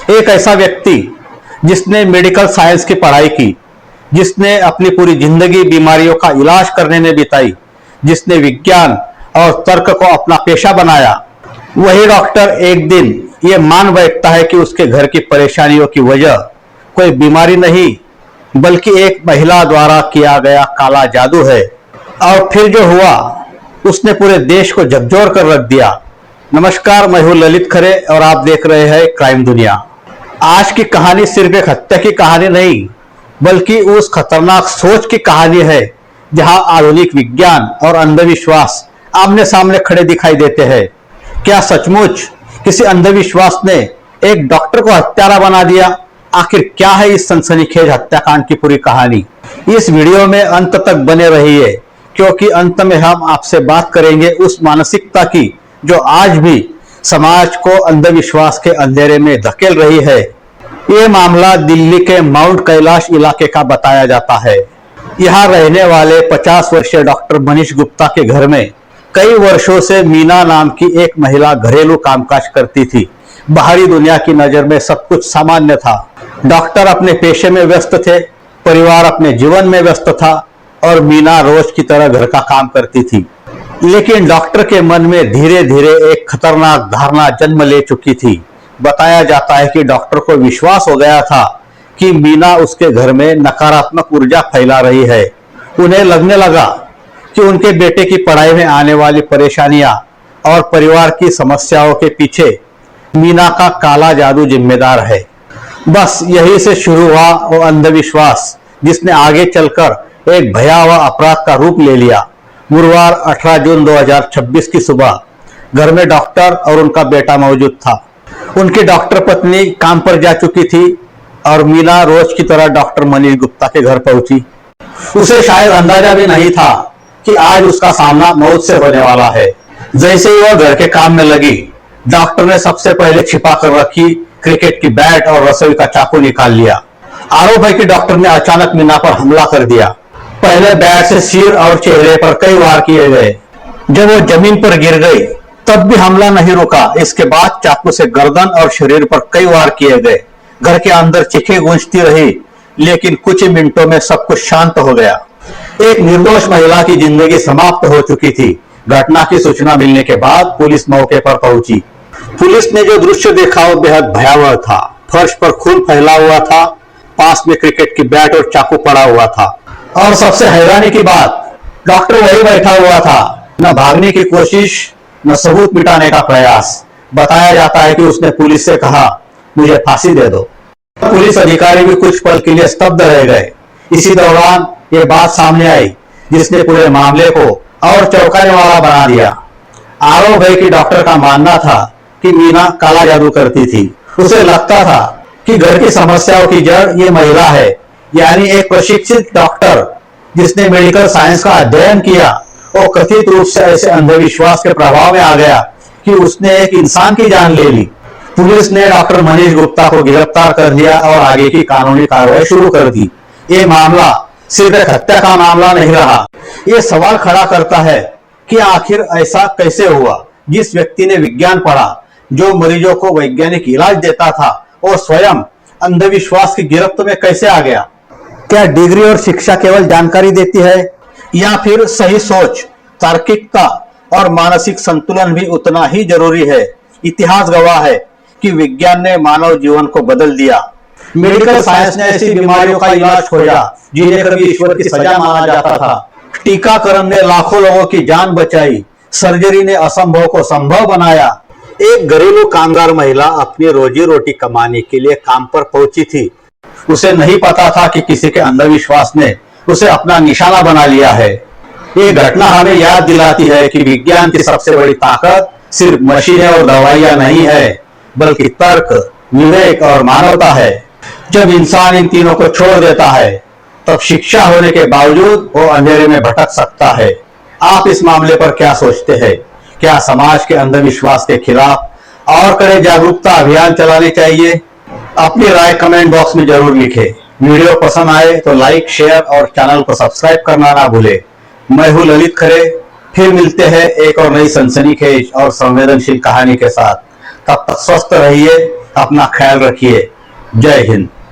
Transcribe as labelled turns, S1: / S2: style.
S1: एक ऐसा व्यक्ति जिसने मेडिकल साइंस की पढ़ाई की, जिसने अपनी पूरी जिंदगी बीमारियों का इलाज करने में बिताई, जिसने विज्ञान और तर्क को अपना पेशा बनाया, वही डॉक्टर एक दिन ये मान बैठता है कि उसके घर की परेशानियों की वजह कोई बीमारी नहीं बल्कि एक महिला द्वारा किया गया काला जादू है। और फिर जो हुआ उसने पूरे देश को झकझोर कर रख दिया। नमस्कार, मैं हूं ललित खरे और आप देख रहे हैं क्राइम दुनिया। आज की कहानी सिर्फ एक हत्या की कहानी नहीं बल्कि उस खतरनाक सोच की कहानी है जहां आधुनिक विज्ञान और अंधविश्वास आमने सामने खड़े दिखाई देते हैं। क्या सचमुच किसी अंधविश्वास ने एक डॉक्टर को हत्यारा बना दिया? आखिर क्या है इस सनसनीखेज हत्याकांड की पूरी कहानी? इस वीडियो में अंत तक बने रहिए क्योंकि अंत में हम आपसे बात करेंगे उस मानसिकता की जो आज भी समाज को अंधविश्वास के अंधेरे में धकेल रही है। ये मामला दिल्ली के माउंट कैलाश इलाके का बताया जाता है। यहाँ रहने वाले 50 वर्षीय डॉक्टर मनीष गुप्ता के घर में कई वर्षों से मीना नाम की एक महिला घरेलू कामकाज करती थी। बाहरी दुनिया की नजर में सब कुछ सामान्य था। डॉक्टर अपने पेशे में व्यस्त थे, परिवार अपने जीवन में व्यस्त था और मीना रोज की तरह घर का काम करती थी। लेकिन डॉक्टर के मन में धीरे धीरे एक खतरनाक धारणा जन्म ले चुकी थी। बताया जाता है कि डॉक्टर को विश्वास हो गया था कि मीना उसके घर में नकारात्मक ऊर्जा फैला रही है। उन्हें लगने लगा कि उनके बेटे की पढ़ाई में आने वाली परेशानियां और परिवार की समस्याओं के पीछे मीना का काला जादू जिम्मेदार है। बस यही से शुरू हुआ वो अंधविश्वास जिसने आगे चलकर एक भयावह अपराध का रूप ले लिया। गुरुवार 18 जून 2026 की सुबह घर में डॉक्टर और उनका बेटा मौजूद था। उनकी डॉक्टर पत्नी काम पर जा चुकी थी और मीना रोज की तरह डॉक्टर मनीष गुप्ता के घर पहुंची। उसे शायद अंदाजा भी नहीं था कि आज उसका सामना मौत से होने वाला है। जैसे ही वह घर के काम में लगी, डॉक्टर ने सबसे पहले छिपा कर रखी क्रिकेट की बैट और रसोई का चाकू निकाल लिया। आरोप है कि डॉक्टर ने अचानक मीना पर हमला कर दिया। पहले बैट से सिर और चेहरे पर कई वार किए गए। जब वो जमीन पर गिर गई तब भी हमला नहीं रुका। इसके बाद चाकू से गर्दन और शरीर पर कई वार किए गए। घर के अंदर चीखें गूंजती रही, लेकिन कुछ ही मिनटों में सब कुछ शांत हो गया। एक निर्दोष महिला की जिंदगी समाप्त हो चुकी थी। घटना की सूचना मिलने के बाद पुलिस मौके पर पहुंची। पुलिस ने जो दृश्य देखा वो बेहद भयावह था। फर्श पर खून फैला हुआ था, पास में क्रिकेट की बैट और चाकू पड़ा हुआ था और सबसे हैरानी की बात, डॉक्टर वही बैठा हुआ था। न भागने की कोशिश, न सबूत मिटाने का प्रयास। बताया जाता है कि उसने पुलिस से कहा, मुझे फांसी दे दो। पुलिस अधिकारी भी कुछ पल के लिए स्तब्ध रह गए। इसी दौरान ये बात सामने आई जिसने पूरे मामले को और चौंकाने वाला बना दिया। आरोप है कि डॉक्टर का मानना था कि मीना काला जादू करती थी। उसे लगता था कि घर की समस्याओं की जड़ ये महिला है, यानी एक प्रशिक्षित डॉक्टर जिसने मेडिकल साइंस का अध्ययन किया और कथित रूप से ऐसे अंधविश्वास के प्रभाव में आ गया कि उसने एक इंसान की जान ले ली। पुलिस ने डॉक्टर मनीष गुप्ता को गिरफ्तार कर लिया और आगे की कानूनी कार्रवाई शुरू कर दी। ये मामला सिर्फ एक हत्या का मामला नहीं रहा। ये सवाल खड़ा करता है कि आखिर ऐसा कैसे हुआ? जिस व्यक्ति ने विज्ञान पढ़ा, जो मरीजों को वैज्ञानिक इलाज देता था, और स्वयं अंधविश्वास की गिरफ्त में कैसे आ गया? क्या डिग्री और शिक्षा केवल जानकारी देती है या फिर सही सोच, तार्किकता और मानसिक संतुलन भी उतना ही जरूरी है? इतिहास गवाह है कि विज्ञान ने मानव जीवन को बदल दिया। मेडिकल साइंस ने ऐसी बीमारियों का इलाज खोजा जिन्हें कभी ईश्वर की सजा माना जाता था। टीकाकरण ने लाखों लोगों की जान बचाई। सर्जरी ने असंभव को संभव बनाया। एक घरेलू कामगार महिला अपनी रोजी रोटी कमाने के लिए काम पर पहुंची थी। उसे नहीं पता था कि किसी के अंधविश्वास ने उसे अपना निशाना बना लिया है। ये घटना हमें याद दिलाती है कि विज्ञान की सबसे बड़ी ताकत सिर्फ मशीनें और दवाइयां नहीं है बल्कि तर्क, विवेक और मानवता है। जब इंसान इन तीनों को छोड़ देता है तब शिक्षा होने के बावजूद वो अंधेरे में भटक सकता है। आप इस मामले पर क्या सोचते हैं? क्या समाज के अंधविश्वास के खिलाफ और कड़े जागरूकता अभियान चलाने चाहिए? अपनी राय कमेंट बॉक्स में जरूर लिखें। वीडियो पसंद आए तो लाइक, शेयर और चैनल को सब्सक्राइब करना ना भूले। मैं हूं ललित खरे। फिर मिलते हैं एक और नई सनसनीखेज और संवेदनशील कहानी के साथ। तब तक स्वस्थ रहिए, अपना ख्याल रखिए। जय हिंद।